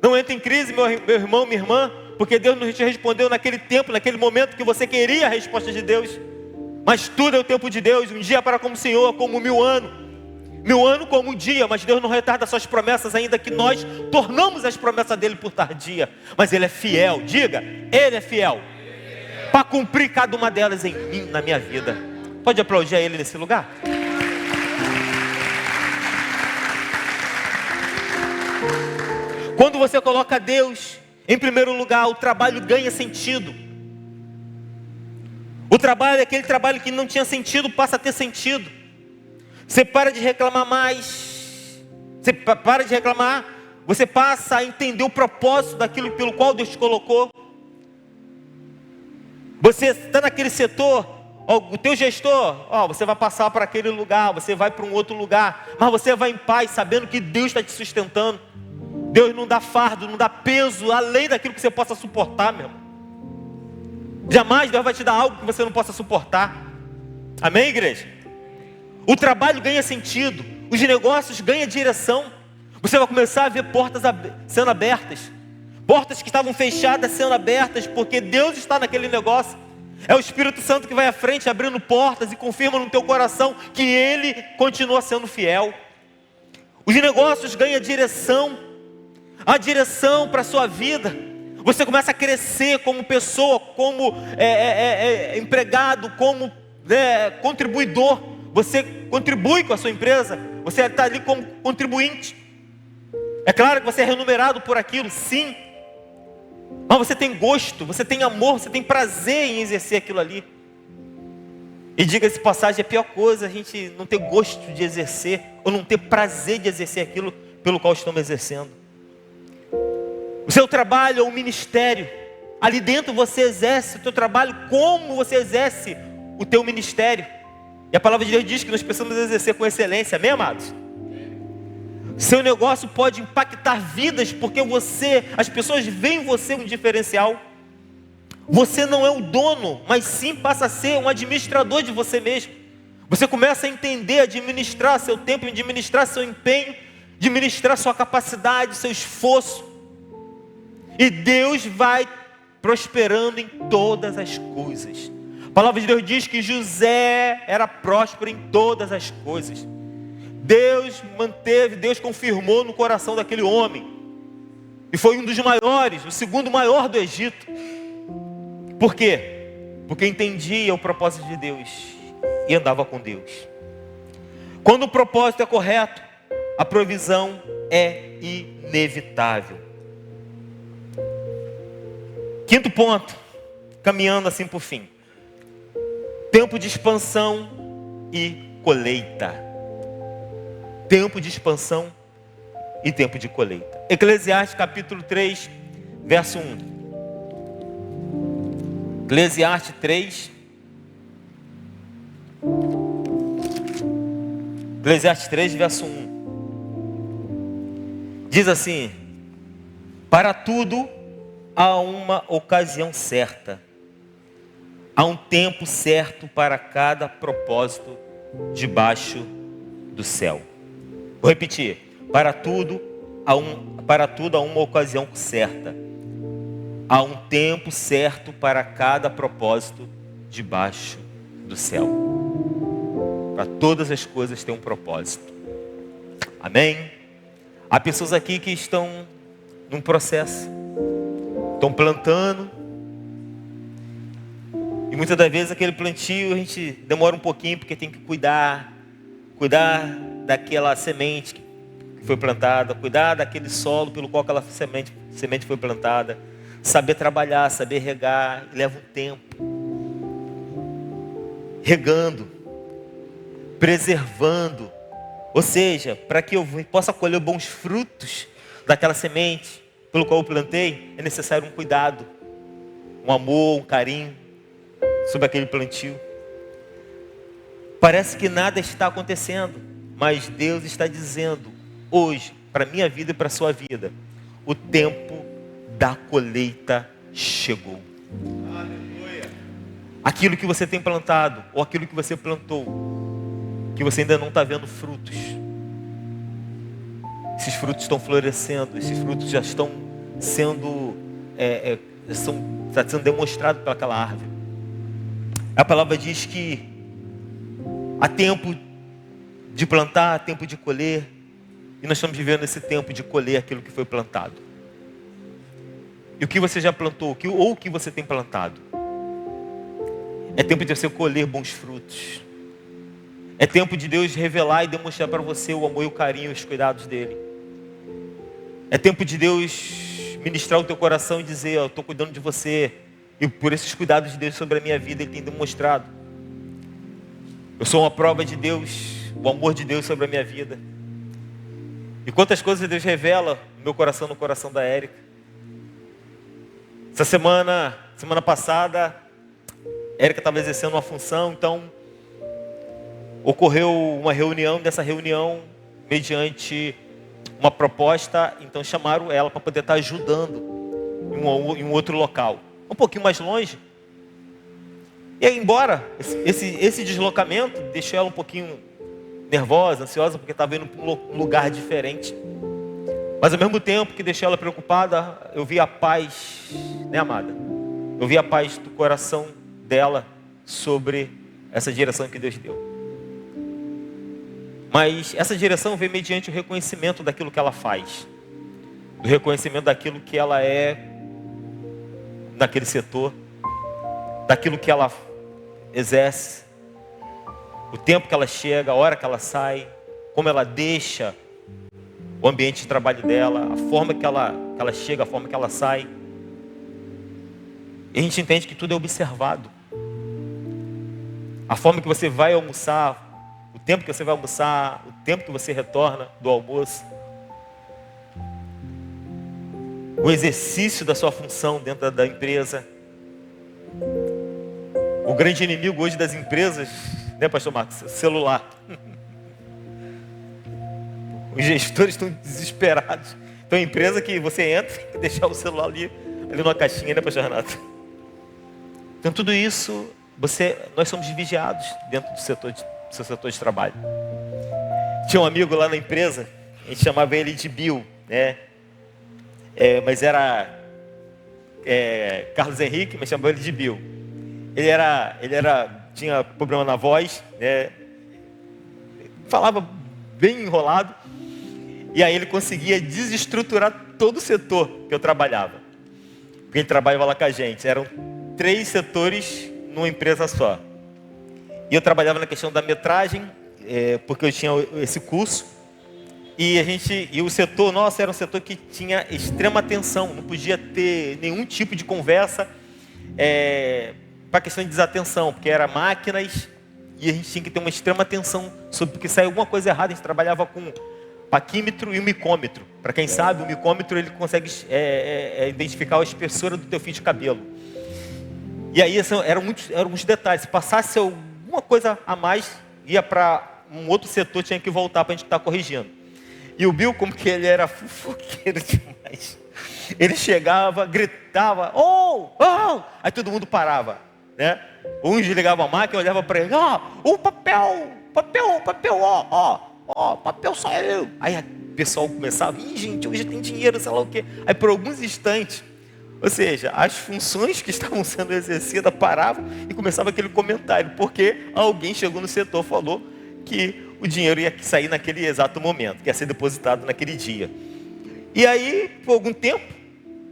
Não entre em crise, meu irmão, minha irmã, porque Deus não te respondeu naquele tempo, naquele momento que você queria a resposta de Deus. Mas tudo é o tempo de Deus. Um dia para como o Senhor, como 1000 anos. 1000 anos como um dia, mas Deus não retarda suas promessas, ainda que nós tornamos as promessas dele por tardia. Mas Ele é fiel, diga, Ele é fiel, para cumprir cada uma delas em mim, na minha vida. Pode aplaudir a Ele nesse lugar? Quando você coloca Deus em primeiro lugar, o trabalho ganha sentido. O trabalho, aquele trabalho que não tinha sentido, passa a ter sentido. Você para de reclamar mais. Você para de reclamar. Você passa a entender o propósito daquilo pelo qual Deus te colocou. Você está naquele setor, o teu gestor, você vai passar para aquele lugar, você vai para um outro lugar, mas você vai em paz, sabendo que Deus está te sustentando. Deus não dá fardo, não dá peso além daquilo que você possa suportar, meu irmão. Jamais Deus vai te dar algo que você não possa suportar. Amém, igreja? O trabalho ganha sentido, os negócios ganham direção. Você vai começar a ver portas sendo abertas. Portas que estavam fechadas sendo abertas, porque Deus está naquele negócio. É o Espírito Santo que vai à frente, abrindo portas e confirma no teu coração que Ele continua sendo fiel. Os negócios ganham direção. A direção para a sua vida. Você começa a crescer como pessoa, como empregado, como contribuidor. Você contribui com a sua empresa. Você está ali como contribuinte. É claro que você é remunerado por aquilo, sim. Mas você tem gosto, você tem amor, você tem prazer em exercer aquilo ali. E diga-se passagem, é a pior coisa a gente não ter gosto de exercer, ou não ter prazer de exercer aquilo pelo qual estamos exercendo. O seu trabalho é um ministério. Ali dentro você exerce o teu trabalho como você exerce o teu ministério. E a palavra de Deus diz que nós precisamos exercer com excelência, amém, amados? Seu negócio pode impactar vidas, porque as pessoas veem em você um diferencial. Você não é o dono, mas sim passa a ser um administrador de você mesmo. Você começa a entender, administrar seu tempo, administrar seu empenho, administrar sua capacidade, seu esforço. E Deus vai prosperando em todas as coisas. A palavra de Deus diz que José era próspero em todas as coisas. Deus confirmou no coração daquele homem. E foi um dos maiores, o segundo maior do Egito. Por quê? Porque entendia o propósito de Deus e andava com Deus. Quando o propósito é correto, a provisão é inevitável. Quinto ponto, caminhando assim por fim. Tempo de expansão e colheita. Tempo de expansão e tempo de colheita. Eclesiastes capítulo 3, verso 1. Eclesiastes 3. Eclesiastes 3, verso 1. Diz assim: para tudo há uma ocasião certa, há um tempo certo para cada propósito debaixo do céu. Vou repetir: para tudo há uma ocasião certa, há um tempo certo para cada propósito debaixo do céu. Para todas as coisas tem um propósito. Amém? Há pessoas aqui que estão num processo, estão plantando, e muitas das vezes aquele plantio a gente demora um pouquinho, porque tem que cuidar daquela semente que foi plantada, cuidar daquele solo pelo qual aquela semente foi plantada, saber trabalhar, saber regar, leva um tempo. Regando, preservando, ou seja, para que eu possa colher bons frutos daquela semente pelo qual eu plantei, é necessário um cuidado, um amor, um carinho sobre aquele plantio. Parece que nada está acontecendo, mas Deus está dizendo hoje, para a minha vida e para a sua vida, o tempo da colheita chegou. Aleluia. Aquilo que você tem plantado, ou aquilo que você plantou, que você ainda não está vendo frutos, esses frutos estão florescendo, esses frutos já estão sendo, está sendo demonstrado pelaquela árvore. A palavra diz que há tempo de plantar, há tempo de colher, e nós estamos vivendo esse tempo de colher aquilo que foi plantado. E o que você já plantou, ou o que você tem plantado, é tempo de você colher bons frutos. É tempo de Deus revelar e demonstrar para você o amor e o carinho e os cuidados dele. É tempo de Deus ministrar o teu coração e dizer: eu estou cuidando de você, e por esses cuidados de Deus sobre a minha vida, ele tem demonstrado. Eu sou uma prova de Deus, o amor de Deus sobre a minha vida. E quantas coisas Deus revela no meu coração, no coração da Érica. Essa semana passada, a Érica estava exercendo uma função, então ocorreu uma reunião. Dessa reunião, mediante uma proposta, então chamaram ela para poder estar ajudando em um outro local, um pouquinho mais longe. E aí, embora esse deslocamento deixou ela um pouquinho nervosa, ansiosa, porque estava indo para um lugar diferente. Mas ao mesmo tempo que deixou ela preocupada, eu vi a paz, né, amada? Eu vi a paz do coração dela sobre essa direção que Deus deu. Mas essa direção veio mediante o reconhecimento daquilo que ela faz, do reconhecimento daquilo que ela é naquele setor, daquilo que ela exerce, o tempo que ela chega, a hora que ela sai, como ela deixa o ambiente de trabalho dela, a forma que ela chega, a forma que ela sai. E a gente entende que tudo é observado. A forma que você vai almoçar, o tempo que você vai almoçar, o tempo que você retorna do almoço, o exercício da sua função dentro da empresa. O grande inimigo hoje das empresas, né, pastor Marcos? O celular. Os gestores estão desesperados. Então, a empresa que você entra, tem que deixar o celular ali numa caixinha, né, pastor Renato? Então, tudo isso, nós somos vigiados dentro do seu setor de trabalho. Tinha um amigo lá na empresa, a gente chamava ele de Bill, né? Mas era Carlos Henrique, mas chamava ele de Bill. Ele tinha problema na voz, né? Falava bem enrolado. E aí ele conseguia desestruturar todo o setor que eu trabalhava. Porque ele trabalhava lá com a gente. Eram 3 setores numa empresa só. E eu trabalhava na questão da metragem, porque eu tinha esse curso. E o setor nosso era um setor que tinha extrema atenção. Não podia ter nenhum tipo de conversa para questão de desatenção. Porque eram máquinas e a gente tinha que ter uma extrema atenção sobre, porque saiu alguma coisa errada. A gente trabalhava com paquímetro e o micômetro. Para quem sabe, o micômetro ele consegue identificar a espessura do teu fio de cabelo. E aí eram muitos detalhes. Se passasse alguma coisa a mais, ia para um outro setor, tinha que voltar para a gente estar corrigindo. E o Bill, como que ele era fofoqueiro demais, ele chegava, gritava, oh, oh, aí todo mundo parava, né? Uns desligavam a máquina, olhava para ele, o papel, papel saiu. Aí o pessoal começava, gente, hoje tem dinheiro, sei lá o quê. Aí por alguns instantes, ou seja, as funções que estavam sendo exercidas paravam e começava aquele comentário, porque alguém chegou no setor e falou que o dinheiro ia sair naquele exato momento, que ia ser depositado naquele dia. E aí, por algum tempo,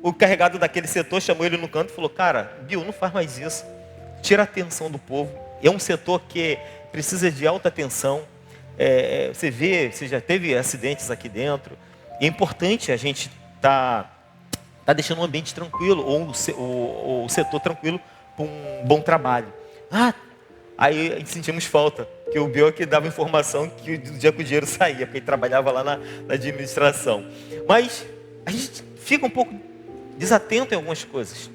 o carregado daquele setor chamou ele no canto e falou, cara, Bill, não faz mais isso. Tira a atenção do povo. É um setor que precisa de alta atenção. Você vê, você já teve acidentes aqui dentro. E é importante a gente tá deixando o ambiente tranquilo, ou o setor tranquilo, para um bom trabalho. Aí a gente sentimos falta, porque o Bill que dava informação que do dia que o dinheiro saía, porque ele trabalhava lá na administração. Mas a gente fica um pouco desatento em algumas coisas.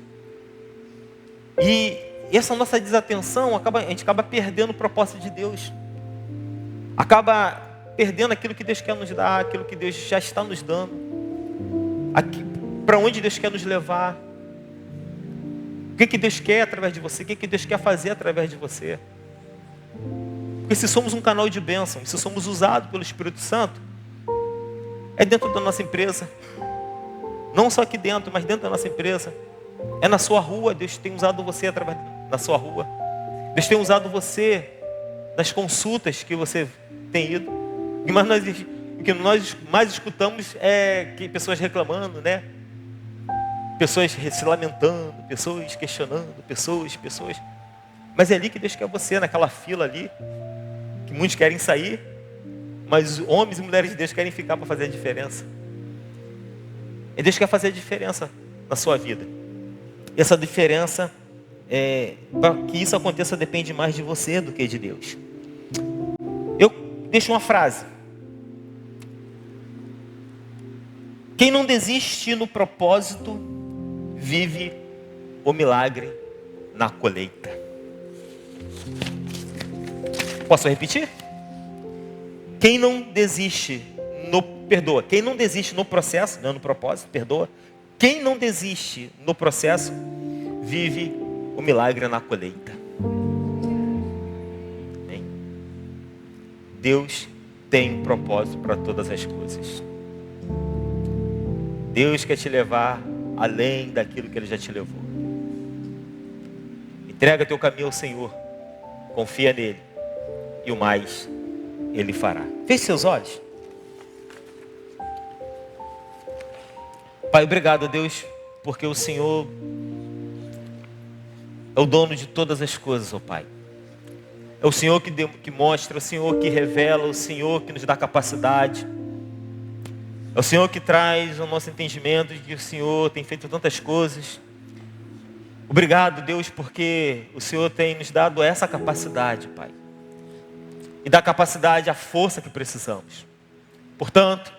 E essa nossa desatenção, a gente acaba perdendo o propósito de Deus. Acaba perdendo aquilo que Deus quer nos dar, aquilo que Deus já está nos dando. Para onde Deus quer nos levar. O que Deus quer através de você? O que Deus quer fazer através de você? Porque se somos um canal de bênção, se somos usados pelo Espírito Santo, é dentro da nossa empresa. Não só aqui dentro, mas dentro da nossa empresa. É na sua rua, Deus tem usado você através da sua rua. Deus tem usado você nas consultas que você tem ido. O que nós mais escutamos é que pessoas reclamando, né? Pessoas se lamentando, pessoas questionando, pessoas. Mas é ali que Deus quer você, naquela fila ali, que muitos querem sair, mas homens e mulheres de Deus querem ficar para fazer a diferença. E Deus quer fazer a diferença na sua vida. E essa diferença, para que isso aconteça, depende mais de você do que de Deus. Eu deixo uma frase. Quem não desiste no propósito, vive o milagre na colheita. Posso repetir? Quem não desiste quem não desiste no processo, não no propósito, perdoa. Quem não desiste no processo, vive o milagre na colheita. Amém? Deus tem um propósito para todas as coisas. Deus quer te levar além daquilo que Ele já te levou. Entrega teu caminho ao Senhor. Confia nele. E o mais Ele fará. Feche seus olhos. Pai, obrigado a Deus, porque o Senhor é o dono de todas as coisas, ó Pai. É o Senhor que mostra, é o Senhor que revela, é o Senhor que nos dá capacidade. É o Senhor que traz o nosso entendimento de que o Senhor tem feito tantas coisas. Obrigado, Deus, porque o Senhor tem nos dado essa capacidade, Pai. E dá capacidade, a força que precisamos. Portanto,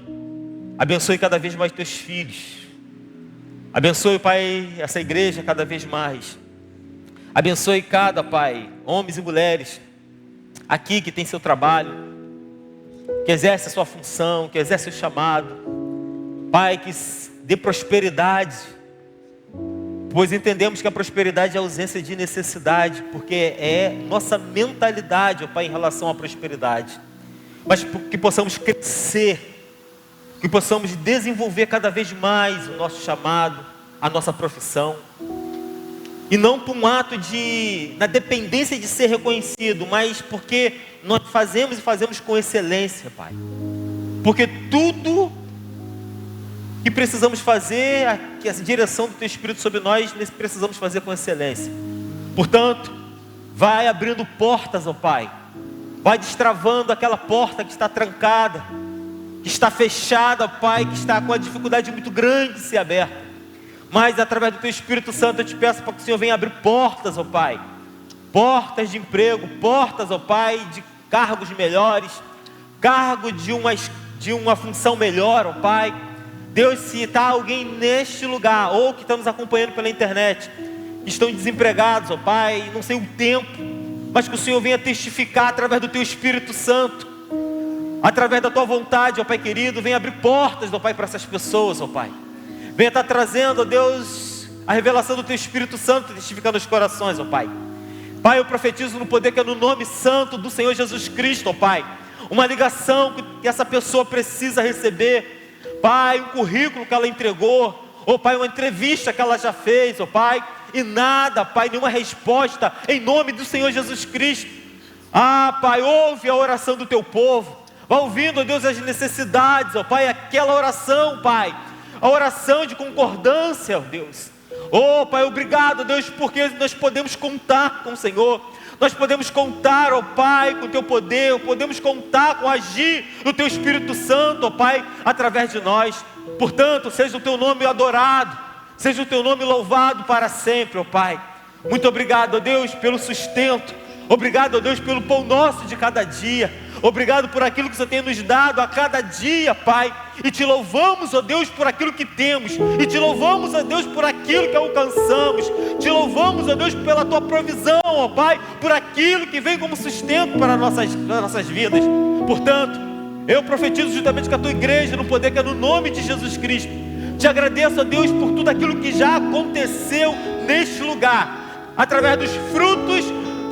abençoe cada vez mais teus filhos. Abençoe, Pai, essa igreja cada vez mais. Abençoe cada, Pai, homens e mulheres aqui que tem seu trabalho, que exerce a sua função, que exerce o chamado. Pai, que dê prosperidade, pois entendemos que a prosperidade é a ausência de necessidade, porque é nossa mentalidade, ó Pai, em relação à prosperidade. Mas que possamos crescer, que possamos desenvolver cada vez mais o nosso chamado, a nossa profissão. E não por um ato na dependência de ser reconhecido, mas porque nós fazemos e fazemos com excelência, Pai. Porque tudo que precisamos fazer, que a direção do Teu Espírito sobre nós, precisamos fazer com excelência. Portanto, vai abrindo portas, ó Pai. Vai destravando aquela porta que está trancada, que está fechada, ó Pai, que está com a dificuldade muito grande de ser aberta. Mas através do Teu Espírito Santo eu te peço para que o Senhor venha abrir portas, ó Pai. Portas de emprego, portas, ó Pai, de cargos melhores, cargo de uma função melhor, ó Pai. Deus, se está alguém neste lugar, ou que está nos acompanhando pela internet, que estão desempregados, ó Pai, não sei o tempo, mas que o Senhor venha testificar através do Teu Espírito Santo, através da tua vontade, ó Pai querido, venha abrir portas, ó Pai, para essas pessoas, ó Pai. Venha estar trazendo, ó Deus, a revelação do teu Espírito Santo, testificando os corações, ó Pai. Pai, eu profetizo no poder que é no nome santo do Senhor Jesus Cristo, ó Pai. Uma ligação que essa pessoa precisa receber. Pai, um currículo que ela entregou. Ó Pai, uma entrevista que ela já fez, ó Pai. E nada, Pai, nenhuma resposta, em nome do Senhor Jesus Cristo. Ah, Pai, ouve a oração do teu povo. Vai ouvindo, ó Deus, as necessidades, ó Pai. Aquela oração, Pai. A oração de concordância, ó Deus. Oh Pai, obrigado, Deus, porque nós podemos contar com o Senhor. Nós podemos contar, ó Pai, com o teu poder. Podemos contar com o agir do teu Espírito Santo, ó Pai, através de nós. Portanto, seja o teu nome adorado, seja o teu nome louvado para sempre, ó Pai. Muito obrigado, ó Deus, pelo sustento. Obrigado, ó Deus, pelo pão nosso de cada dia. Obrigado por aquilo que o Senhor tem nos dado a cada dia, Pai. E te louvamos, ó Deus, por aquilo que temos. E te louvamos, ó Deus, por aquilo que alcançamos. Te louvamos, ó Deus, pela tua provisão, ó Pai, por aquilo que vem como sustento para nossas vidas. Portanto, eu profetizo juntamente com a tua igreja, no poder que é no nome de Jesus Cristo. Te agradeço, ó Deus, por tudo aquilo que já aconteceu neste lugar, através dos frutos,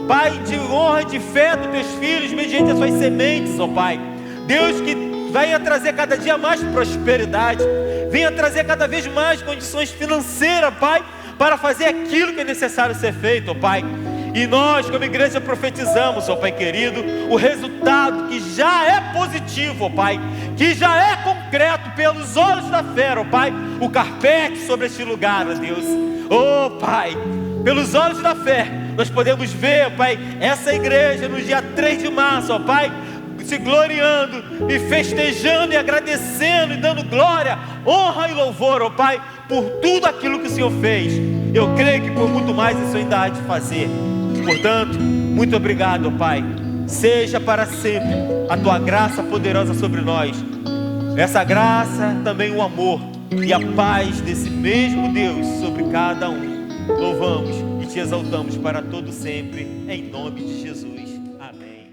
Pai, de honra e de fé dos teus filhos, mediante as suas sementes, ó Pai. Deus, que venha trazer cada dia mais prosperidade, venha trazer cada vez mais condições financeiras, Pai, para fazer aquilo que é necessário ser feito, ó Pai. E nós, como igreja, profetizamos, ó Pai querido, o resultado que já é positivo, ó Pai, que já é concreto pelos olhos da fé, ó Pai, o carpete sobre este lugar, ó Deus. Ó Pai, pelos olhos da fé, nós podemos ver, ó Pai, essa igreja no dia 3 de março, ó Pai, se gloriando e festejando e agradecendo e dando glória, honra e louvor, ó Pai, por tudo aquilo que o Senhor fez. Eu creio que por muito mais o Senhor ainda há de fazer. Portanto, muito obrigado, ó Pai. Seja para sempre a tua graça poderosa sobre nós. Essa graça, também o amor e a paz desse mesmo Deus sobre cada um. Louvamos e te exaltamos para todo sempre, em nome de Jesus. Amém.